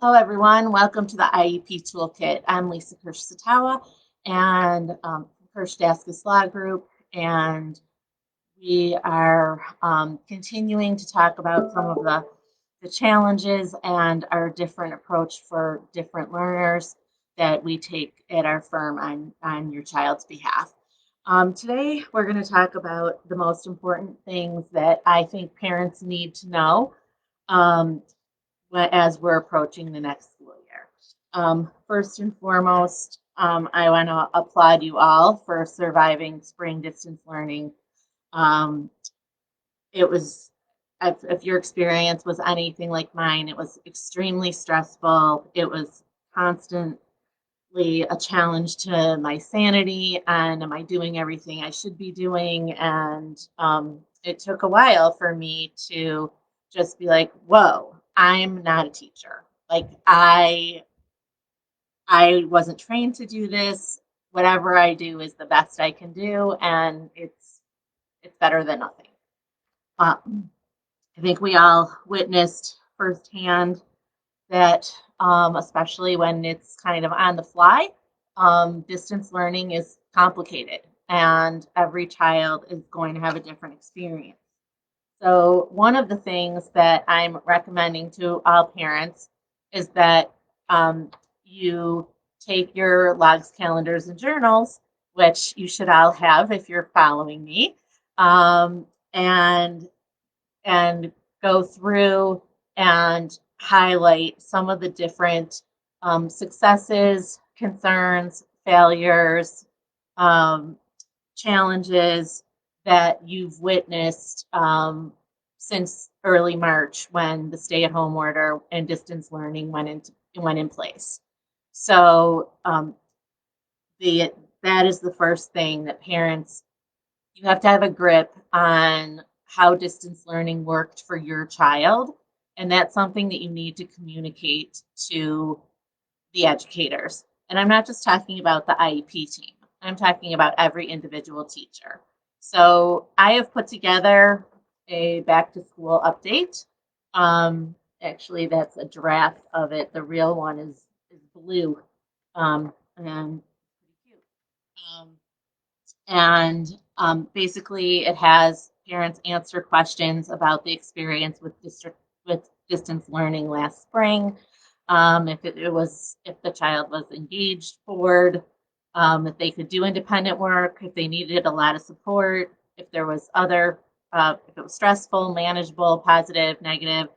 Hello, everyone. Welcome to the IEP Toolkit. I'm Lisa Kirsch Satawa and Kirsch Daskas Law Group, and we are continuing to talk about some of the challenges and our different approach for different learners that we take at our firm on your child's behalf. Today, we're going to talk about the most important things that I think parents need to know um, as we're approaching the next school year. First and foremost, I want to applaud you all for surviving spring distance learning. Um, it was, if your experience was anything like mine, it was extremely stressful. It was constantly a challenge to my sanity and am I doing everything I should be doing? And it took a while for me to just be like, whoa, I'm not a teacher. Like I wasn't trained to do this. Whatever I do is the best I can do, and it's better than nothing. Um, I think we all witnessed firsthand that, especially when it's kind of on the fly, distance learning is complicated, and every child is going to have a different experience. So, one of the things that I'm recommending to all parents is that you take your logs, calendars, and journals, which you should all have if you're following me, um, and and go through and highlight some of the different successes, concerns, failures, um, challenges that you've witnessed since early March when the stay-at-home order and distance learning went in place. So the that is the first thing that parents, you have to have a grip on how distance learning worked for your child, and that's something that you need to communicate to the educators. And I'm not just talking about the IEP team, I'm talking about every individual teacher. So I have put together a back to school update. Actually, that's a draft of it. The real one is blue, and pretty cute. Um, and basically, it has parents answer questions about the experience with distance learning last spring. If the child was engaged, bored, if they could do independent work, if they needed a lot of support, if there was if it was stressful, manageable, positive, negative.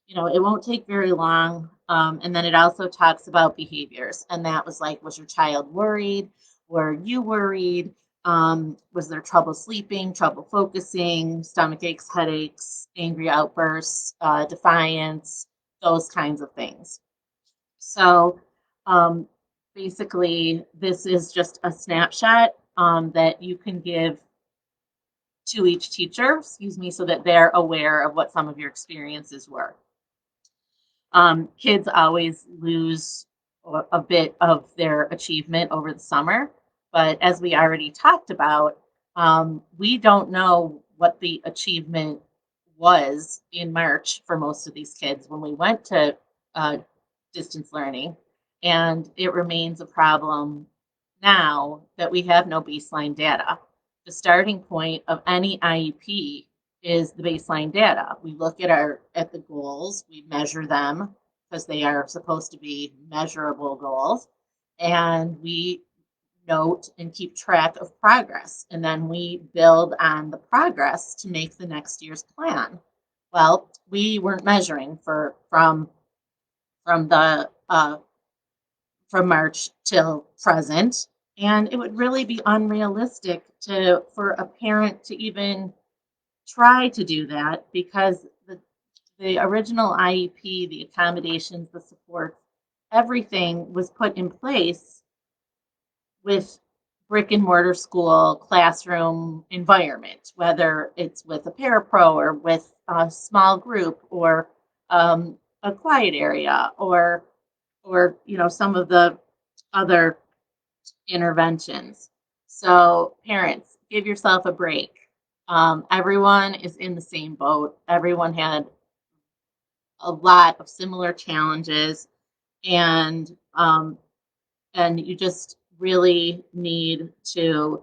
It won't take very long. And then it also talks about behaviors, and that was like, was your child worried? Were you worried? Was there trouble sleeping, trouble focusing, stomach aches, headaches, angry outbursts, defiance, those kinds of things? So um, basically, this is just a snapshot that you can give to each teacher, excuse me, so that they're aware of what some of your experiences were. Kids always lose a bit of their achievement over the summer, but as we already talked about, we don't know what the achievement was in March for most of these kids when we went to uh, distance learning, and it remains a problem now that we have no baseline data. The starting point of any IEP is the baseline data. We look at the goals, we measure them because they are supposed to be measurable goals, and we note and keep track of progress. And then we build on the progress to make the next year's plan. Well, we weren't measuring from the from March till present, and it would really be unrealistic to for a parent to even try to do that because the original IEP, the accommodations, the support, everything was put in place with brick and mortar school classroom environment, whether it's with a parapro or with a small group or a quiet area or some of the other interventions. So parents, give yourself a break. Everyone is in the same boat. Everyone had a lot of similar challenges. and you just really need to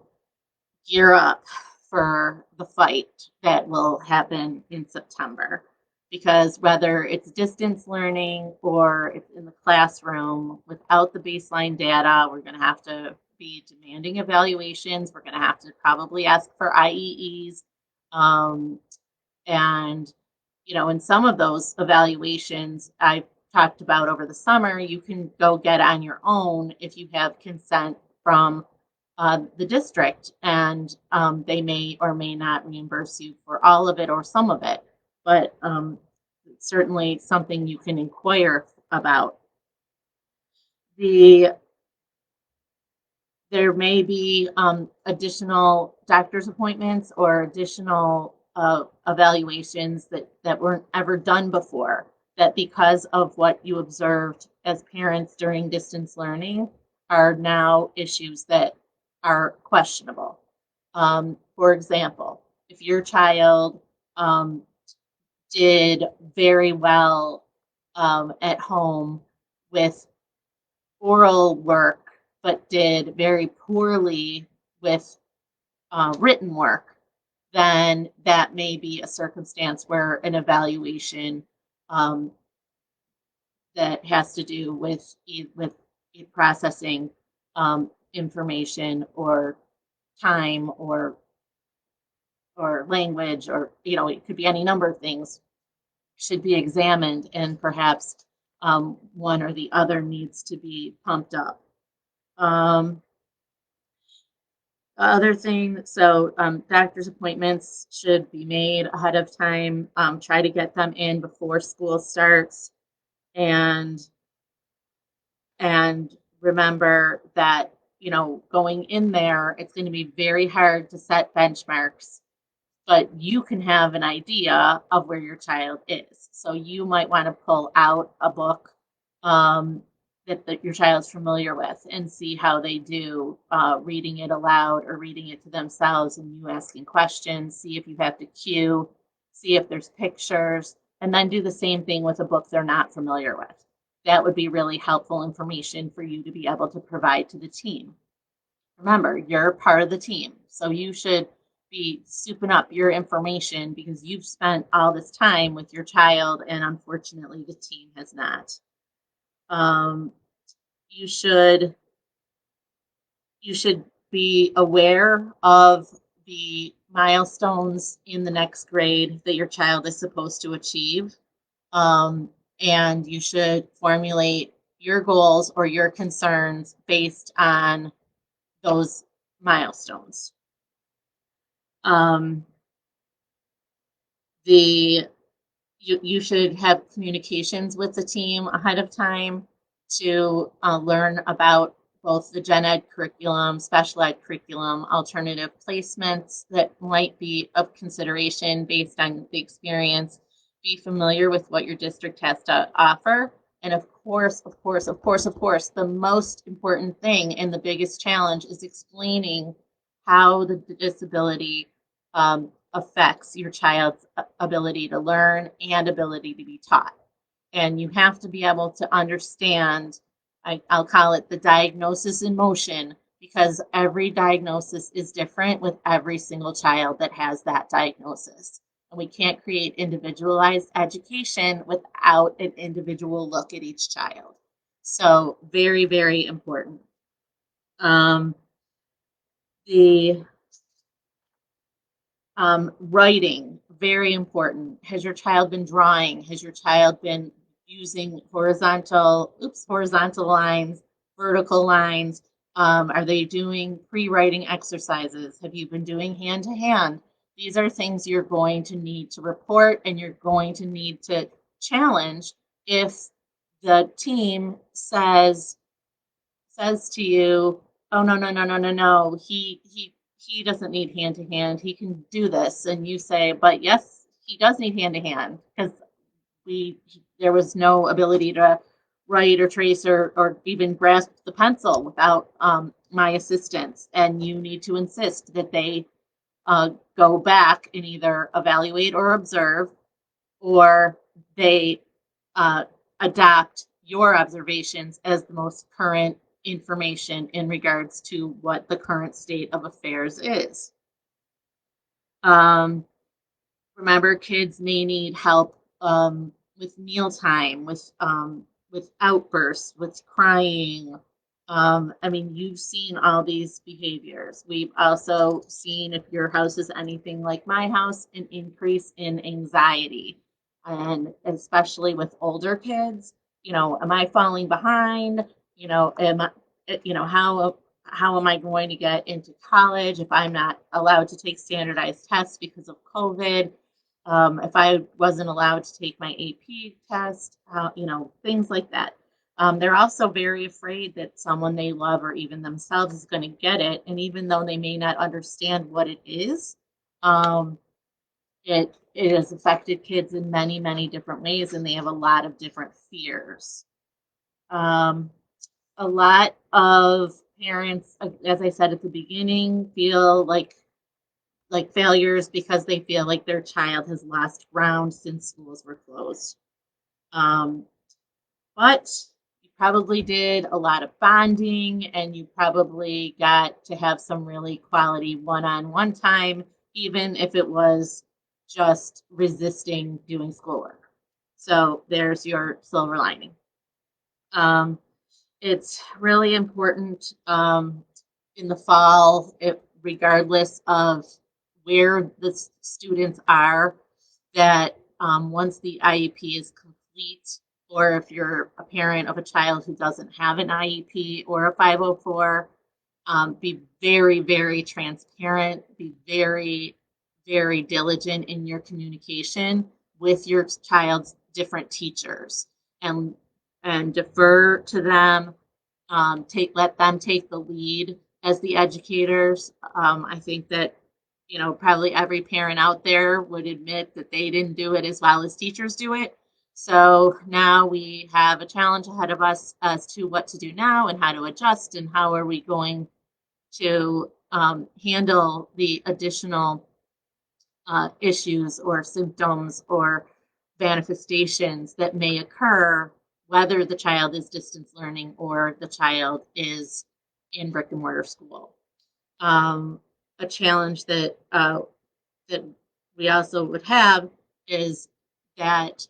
gear up for the fight that will happen in September. Because whether it's distance learning or it's in the classroom, without the baseline data, we're going to have to be demanding evaluations. We're going to have to probably ask for IEEs. And, you know, in some of those evaluations I talked about over the summer, you can go get on your own if you have consent from the district, and they may or may not reimburse you for all of it or some of it, but it's certainly something you can inquire about. There may be additional doctor's appointments or additional evaluations that weren't ever done before, that because of what you observed as parents during distance learning are now issues that are questionable. For example, if your child did very well at home with oral work, but did very poorly with written work, then that may be a circumstance where an evaluation that has to do with processing information or time or language, or, you know, it could be any number of things, should be examined, and perhaps one or the other needs to be pumped up. Other thing, so doctor's appointments should be made ahead of time. Try to get them in before school starts, and remember that, you know, going in there, it's going to be very hard to set benchmarks, but you can have an idea of where your child is. So you might want to pull out a book that your child's familiar with and see how they do reading it aloud or reading it to themselves, and you asking questions, see if you have to cue, see if there's pictures, and then do the same thing with a book they're not familiar with. That would be really helpful information for you to be able to provide to the team. Remember, you're part of the team, so you should be souping up your information because you've spent all this time with your child, and unfortunately the team has not. You should be aware of the milestones in the next grade that your child is supposed to achieve, and you should formulate your goals or your concerns based on those milestones. You should have communications with the team ahead of time to learn about both the gen ed curriculum, special ed curriculum, alternative placements that might be of consideration based on the experience. Be familiar with what your district has to offer. And of course, the most important thing and the biggest challenge is explaining how the disability affects your child's ability to learn and ability to be taught. And you have to be able to understand, I'll call it the diagnosis in motion, because every diagnosis is different with every single child that has that diagnosis. And we can't create individualized education without an individual look at each child. So very, very important. Writing, very important. Has your child been drawing? Has your child been using horizontal lines, vertical lines? Are they doing pre-writing exercises? Have you been doing hand-to-hand? These are things you're going to need to report, and you're going to need to challenge if the team says to you, oh, no, he doesn't need hand-to-hand, he can do this. And you say, but yes, he does need hand-to-hand, because there was no ability to write or trace or even grasp the pencil without my assistance. And you need to insist that they go back and either evaluate or observe, or they adopt your observations as the most current information in regards to what the current state of affairs is. Remember, kids may need help with mealtime, with outbursts, with crying. I mean, you've seen all these behaviors. We've also seen, if your house is anything like my house, an increase in anxiety, and especially with older kids. You know, am I falling behind? You know, how am I going to get into college if I'm not allowed to take standardized tests because of COVID? If I wasn't allowed to take my AP test, things like that. They're also very afraid that someone they love or even themselves is going to get it. And even though they may not understand what it is, um, it has affected kids in many, many different ways, and they have a lot of different fears. A lot of parents, as I said at the beginning, feel like failures because they feel like their child has lost ground since schools were closed. But you probably did a lot of bonding, and you probably got to have some really quality one-on-one time, even if it was just resisting doing schoolwork. So there's your silver lining. It's really important in the fall, regardless of where the students are, that once the IEP is complete, or if you're a parent of a child who doesn't have an IEP or a 504, be very, very transparent, be very, very diligent in your communication with your child's different teachers, and defer to them. Let them take the lead as the educators. I think that probably every parent out there would admit that they didn't do it as well as teachers do it. So now we have a challenge ahead of us as to what to do now and how to adjust, and how are we going to handle the additional issues or symptoms or manifestations that may occur, whether the child is distance learning or the child is in brick and mortar school. A challenge that we also would have is that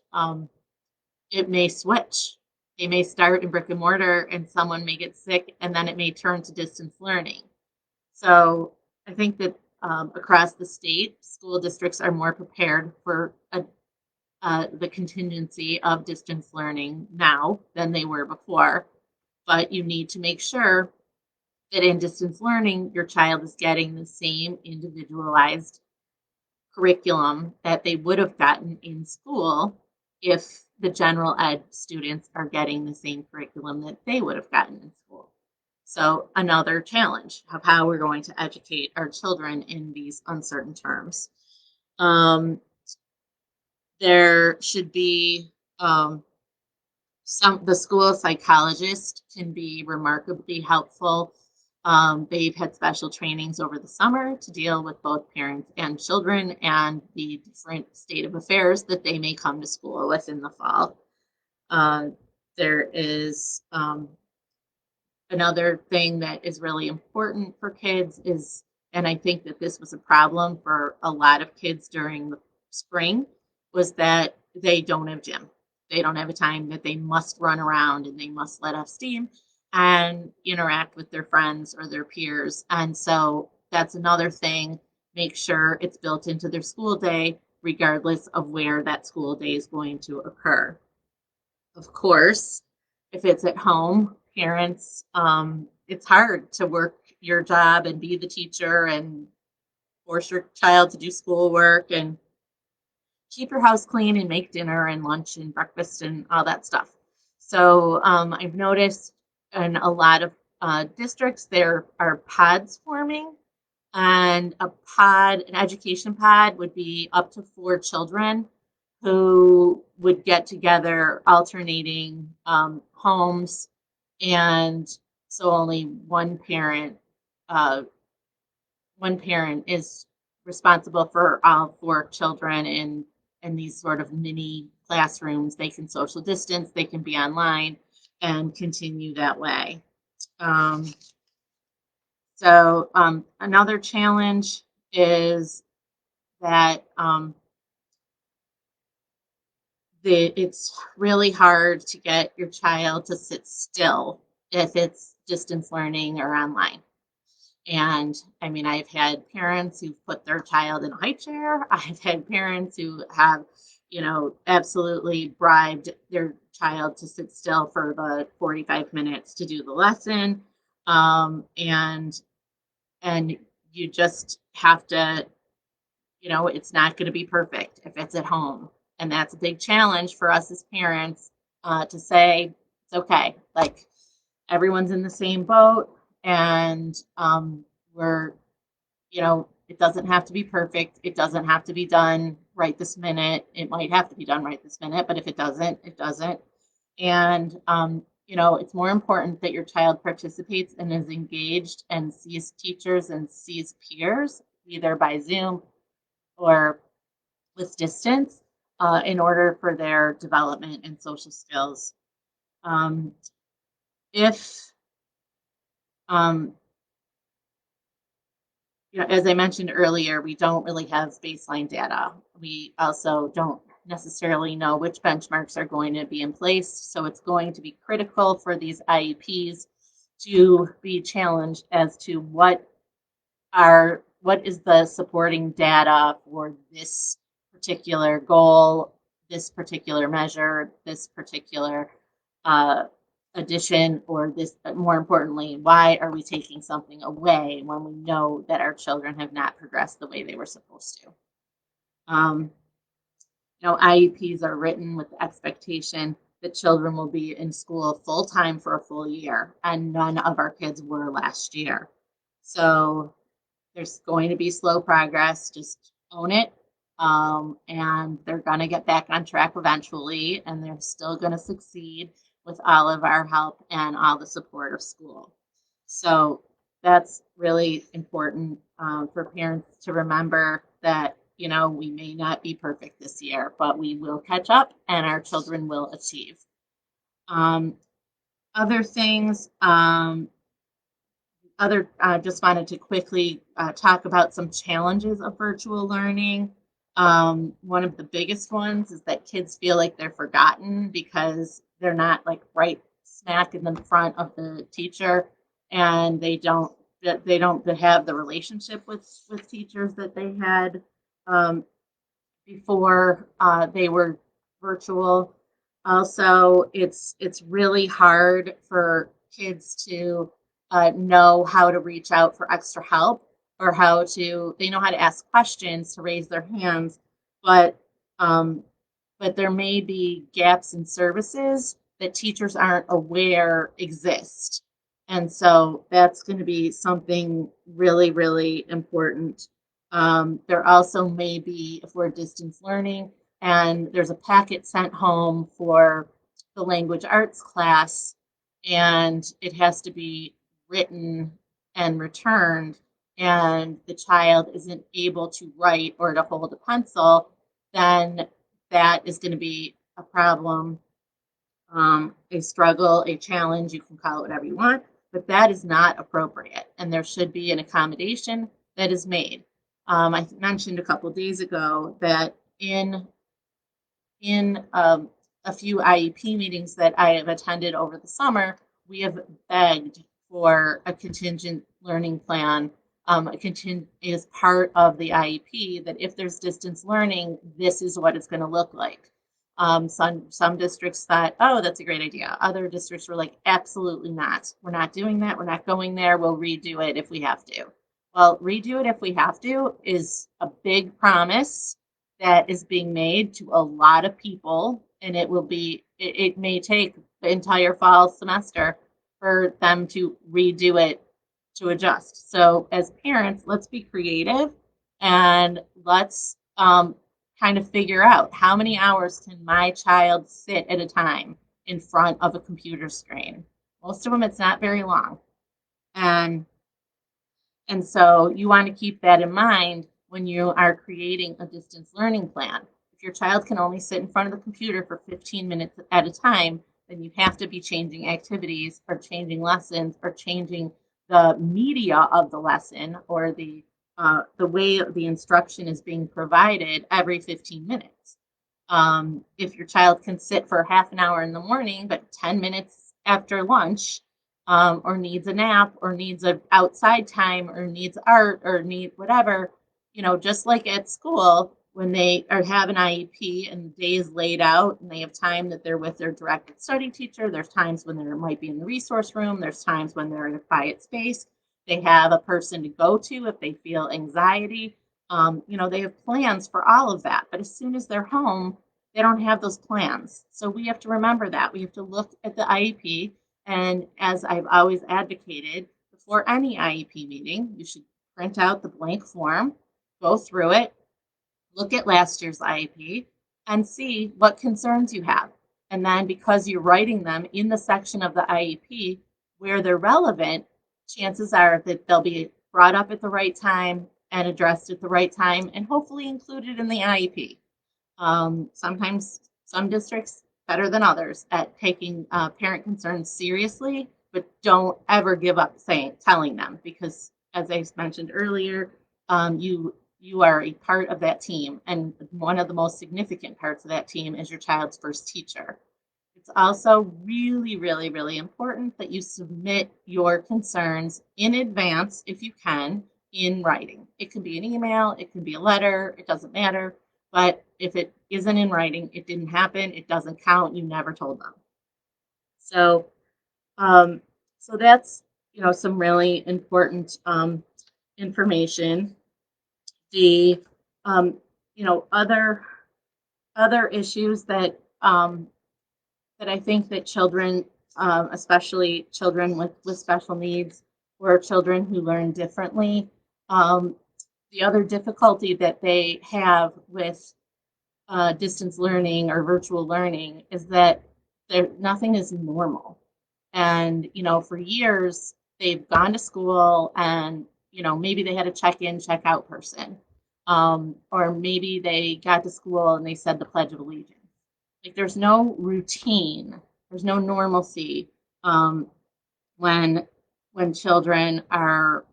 it may switch. They may start in brick and mortar, and someone may get sick, and then it may turn to distance learning. So I think that across the state, school districts are more prepared for the contingency of distance learning now than they were before. But you need to make sure that in distance learning, your child is getting the same individualized curriculum that they would have gotten in school if the general ed students are getting the same curriculum that they would have gotten in school. So another challenge of how we're going to educate our children in these uncertain terms. There should be the school psychologist can be remarkably helpful. They've had special trainings over the summer to deal with both parents and children and the different state of affairs that they may come to school with in the fall. There is another thing that is really important for kids is, and I think that this was a problem for a lot of kids during the spring, was that they don't have gym. They don't have a time that they must run around and they must let off steam and interact with their friends or their peers. And so that's another thing. Make sure it's built into their school day, regardless of where that school day is going to occur. Of course, if it's at home, parents, it's hard to work your job and be the teacher and force your child to do schoolwork and keep your house clean and make dinner and lunch and breakfast and all that stuff. So I've noticed in a lot of districts there are pods forming, and an education pod would be up to 4 children who would get together, alternating homes, and so only one parent is responsible for all 4 children in these sort of mini classrooms. They can social distance, they can be online and continue that way. Another challenge is that it's really hard to get your child to sit still if it's distance learning or online. And I mean, I've had parents who've put their child in a high chair. I've had parents who have, absolutely bribed their child to sit still for the 45 minutes to do the lesson. And you just have to, it's not going to be perfect if it's at home. And that's a big challenge for us as parents to say, it's okay. Like, everyone's in the same boat, and we're, it doesn't have to be perfect. It doesn't have to be done right this minute. It might have to be done right this minute, but if it doesn't, it doesn't. And, it's more important that your child participates and is engaged and sees teachers and sees peers, either by Zoom or with distance, in order for their development and social skills. If as I mentioned earlier, we don't really have baseline data. We also don't necessarily know which benchmarks are going to be in place. So it's going to be critical for these IEPs to be challenged as to what is the supporting data for this particular goal, this particular measure, this particular addition, or this, more importantly, why are we taking something away when we know that our children have not progressed the way they were supposed to? IEPs are written with the expectation that children will be in school full time for a full year, and none of our kids were last year. So there's going to be slow progress. Just own it. And they're going to get back on track eventually, and they're still going to succeed with all of our help and all the support of school. So that's really important for parents to remember that, we may not be perfect this year, but we will catch up and our children will achieve. Other things, just wanted to quickly talk about some challenges of virtual learning. One of the biggest ones is that kids feel like they're forgotten because they're not like right smack in the front of the teacher, and they don't have the relationship with teachers that they had before they were virtual. Also, it's really hard for kids to know how to reach out for extra help, or they know how to ask questions, to raise their hands, but there may be gaps in services that teachers aren't aware exist. And so that's going to be something really, really important. There also may be, if we're distance learning and there's a packet sent home for the language arts class, and it has to be written and returned, and the child isn't able to write or to hold a pencil, then that is going to be a problem, a struggle, a challenge. You can call it whatever you want, but that is not appropriate, and there should be an accommodation that is made. I mentioned a couple of days ago that in a few IEP meetings that I have attended over the summer, we have begged for a contingent learning plan is part of the IEP, that if there's distance learning, this is what it's going to look like. Some districts thought, oh, that's a great idea. Other districts were like, absolutely not. We're not doing that. We're not going there. We'll redo it if we have to. Well, redo it if we have to is a big promise that is being made to a lot of people, and it may take the entire fall semester for them to redo it, to adjust. So as parents, let's be creative, and let's kind of figure out, how many hours can my child sit at a time in front of a computer screen? Most of them, it's not very long. And so you want to keep that in mind when you are creating a distance learning plan. If your child can only sit in front of the computer for 15 minutes at a time, then you have to be changing activities or changing lessons or changing the media of the lesson or the way the instruction is being provided every 15 minutes. If your child can sit for half an hour in the morning, but 10 minutes after lunch, or needs a nap, or needs a outside time, or needs art, or need whatever, just like at school, when they have an IEP and the day is laid out and they have time that they're with their directed study teacher, there's times when they might be in the resource room, there's times when they're in a quiet space, they have a person to go to if they feel anxiety. They have plans for all of that, but as soon as they're home, they don't have those plans. So we have to remember that. We have to look at the IEP, and as I've always advocated, before any IEP meeting, you should print out the blank form, go through it, look at last year's IEP, and see what concerns you have. And then because you're writing them in the section of the IEP where they're relevant, chances are that they'll be brought up at the right time and addressed at the right time and hopefully included in the IEP. Sometimes some districts better than others at taking parent concerns seriously, but don't ever give up telling them, because as I mentioned earlier, you are a part of that team, and one of the most significant parts of that team is your child's first teacher. It's also really, really, really important that you submit your concerns in advance, if you can, in writing. It can be an email, it can be a letter, it doesn't matter. But if it isn't in writing, it didn't happen, it doesn't count, you never told them. So that's some really important information. The other issues that I think that children, especially children with special needs or children who learn differently, the other difficulty that they have with distance learning or virtual learning is that nothing is normal. And, for years, they've gone to school and, maybe they had a check-in, check-out person. Or maybe they got to school and they said the Pledge of Allegiance. Like, there's no routine, there's no normalcy when children are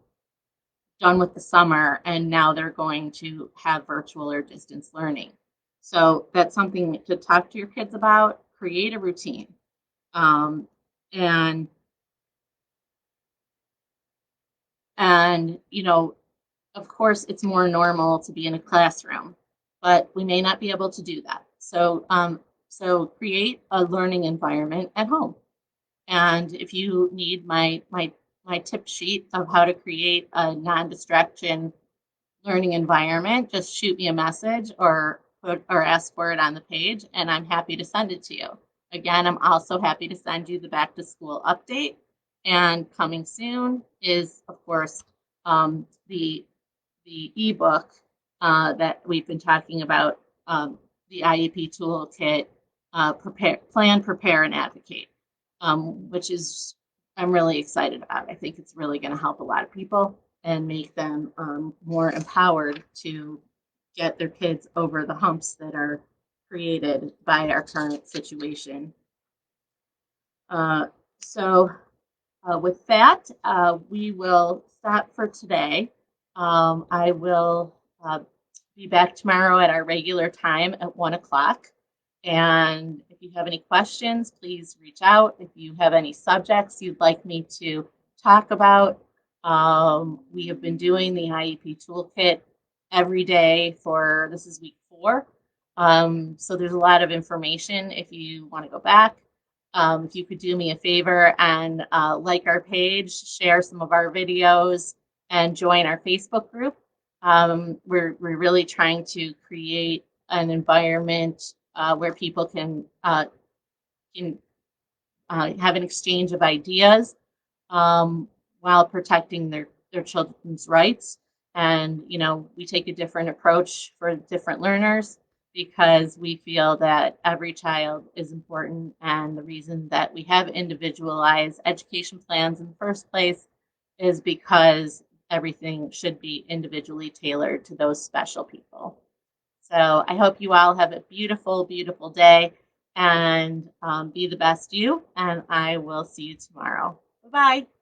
done with the summer and now they're going to have virtual or distance learning. So that's something to talk to your kids about. Create a routine. And of course, it's more normal to be in a classroom, but we may not be able to do that. So create a learning environment at home. And if you need my tip sheet of how to create a non-distraction learning environment, just shoot me a message or ask for it on the page, and I'm happy to send it to you. Again, I'm also happy to send you the back to school update. And coming soon is, of course, the ebook that we've been talking about, the IEP Toolkit, Plan, Prepare, and Advocate, which is I'm really excited about. I think it's really going to help a lot of people and make them more empowered to get their kids over the humps that are created by our current situation. With that, we will stop for today. I will be back tomorrow at our regular time at 1 o'clock. And if you have any questions, please reach out. If you have any subjects you'd like me to talk about, we have been doing the IEP Toolkit every day this is week 4. So there's a lot of information if you want to go back. If you could do me a favor and like our page, share some of our videos, and join our Facebook group. We're really trying to create an environment where people can have an exchange of ideas while protecting their children's rights. And, we take a different approach for different learners because we feel that every child is important. And the reason that we have individualized education plans in the first place is because everything should be individually tailored to those special people. So I hope you all have a beautiful, beautiful day, and be the best you, and I will see you tomorrow. Bye-bye.